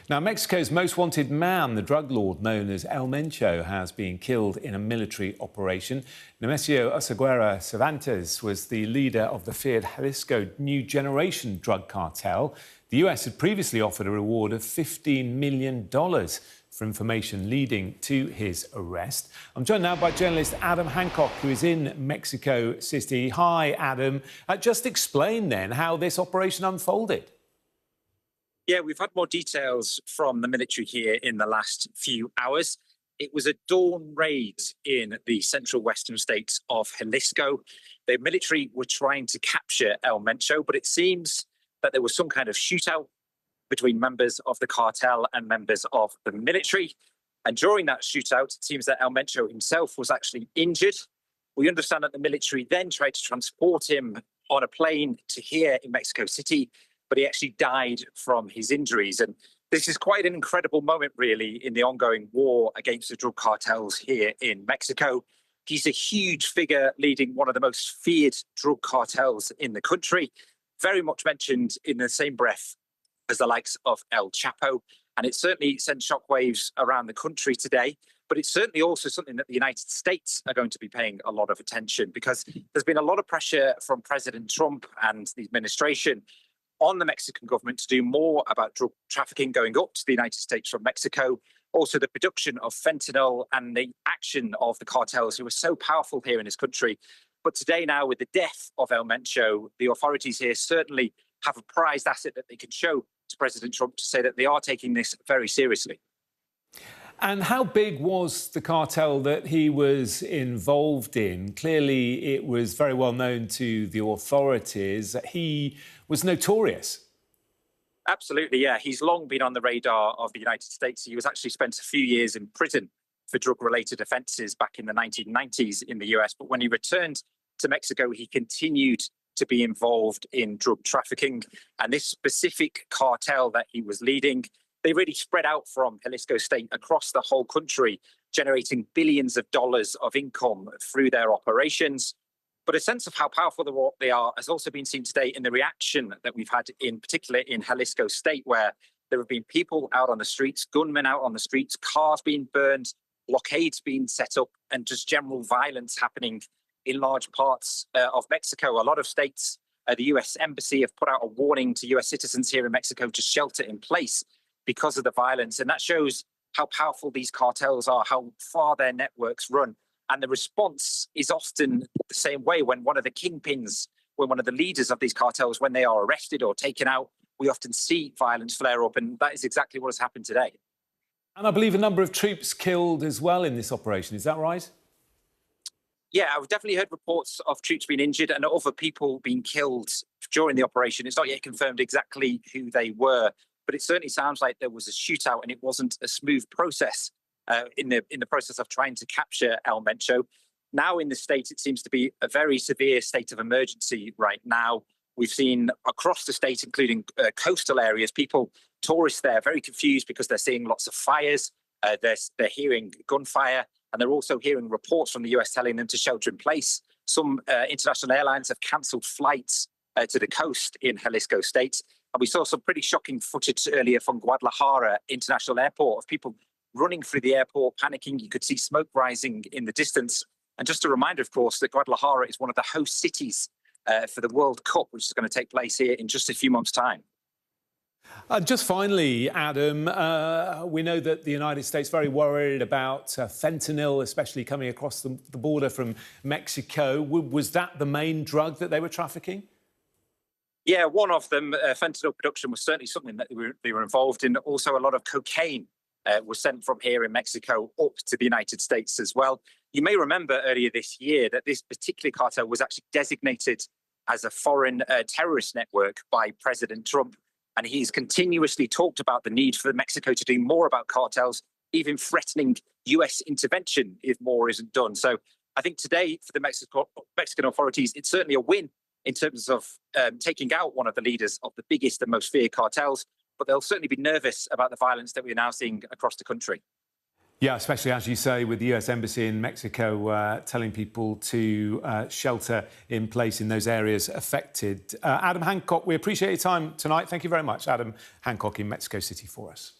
Now, Mexico's most wanted man, the drug lord known as El Mencho, has been killed in a military operation. Nemesio Oseguera Cervantes was the leader of the feared Jalisco New Generation drug cartel. The US had previously offered a reward of $15 million for information leading to his arrest. I'm joined now by journalist Adam Hancock, who is in Mexico City. Hi, Adam. Just explain then how this operation unfolded. Yeah, we've had more details from the military here in the last few hours. It was a dawn raid in the central western states of Jalisco. The military were trying to capture El Mencho, but it seems that there was some kind of shootout between members of the cartel and members of the military. And during that shootout, it seems that El Mencho himself was actually injured. We understand that the military then tried to transport him on a plane to here in Mexico City, but he actually died from his injuries. And this is quite an incredible moment, really, in the ongoing war against the drug cartels here in Mexico. He's a huge figure leading one of the most feared drug cartels in the country, very much mentioned in the same breath as the likes of El Chapo. And it certainly sent shockwaves around the country today. But it's certainly also something that the United States are going to be paying a lot of attention, because there's been a lot of pressure from President Trump and the administration on the Mexican government to do more about drug trafficking going up to the United States from Mexico, also the production of fentanyl and the action of the cartels who are so powerful here in this country. But today now, with the death of El Mencho, the authorities here certainly have a prized asset that they can show to President Trump to say that they are taking this very seriously. And how big was the cartel that he was involved in? Clearly, it was very well known to the authorities. He was notorious. Absolutely, yeah. He's long been on the radar of the United States. He was actually spent a few years in prison for drug-related offences back in the 1990s in the US. But when he returned to Mexico, he continued to be involved in drug trafficking. And this specific cartel that he was leading, they really spread out from Jalisco state across the whole country, generating billions of dollars of income through their operations. But a sense of how powerful they are has also been seen today in the reaction that we've had, in particular in Jalisco state, where there have been people out on the streets, gunmen out on the streets, cars being burned, blockades being set up, and just general violence happening in large parts of Mexico. A lot of states, the US Embassy have put out a warning to US citizens here in Mexico to shelter in place because of the violence. And that shows how powerful these cartels are, how far their networks run. And the response is often the same way. When one of the kingpins, when one of the leaders of these cartels, when they are arrested or taken out, we often see violence flare up. And that is exactly what has happened today. And I believe a number of troops killed as well in this operation. Is that right? Yeah, I've definitely heard reports of troops being injured and other people being killed during the operation. It's not yet confirmed exactly who they were, but it certainly sounds like there was a shootout and it wasn't a smooth process in the process of trying to capture El Mencho. Now in the state, it seems to be a very severe state of emergency right now. We've seen across the state, including coastal areas, tourists there, very confused because they're seeing lots of fires. They're hearing gunfire, and they're also hearing reports from the US telling them to shelter in place. Some international airlines have cancelled flights to the coast in Jalisco state. And we saw some pretty shocking footage earlier from Guadalajara International Airport of people running through the airport, panicking. You could see smoke rising in the distance. And just a reminder, of course, that Guadalajara is one of the host cities for the World Cup, which is going to take place here in just a few months' time. Just finally, Adam, we know that the United States is very worried about fentanyl, especially coming across the border from Mexico. Was that the main drug that they were trafficking? Yeah, one of them, fentanyl production, was certainly something that they were involved in. Also, a lot of cocaine was sent from here in Mexico up to the United States as well. You may remember earlier this year that this particular cartel was actually designated as a foreign terrorist network by President Trump. And he's continuously talked about the need for Mexico to do more about cartels, even threatening US intervention if more isn't done. So I think today, for the Mexican authorities, it's certainly a win in terms of taking out one of the leaders of the biggest and most feared cartels. But they'll certainly be nervous about the violence that we're now seeing across the country. Yeah, especially, as you say, with the US Embassy in Mexico telling people to shelter in place in those areas affected. Adam Hancock, we appreciate your time tonight. Thank you very much. Adam Hancock in Mexico City for us.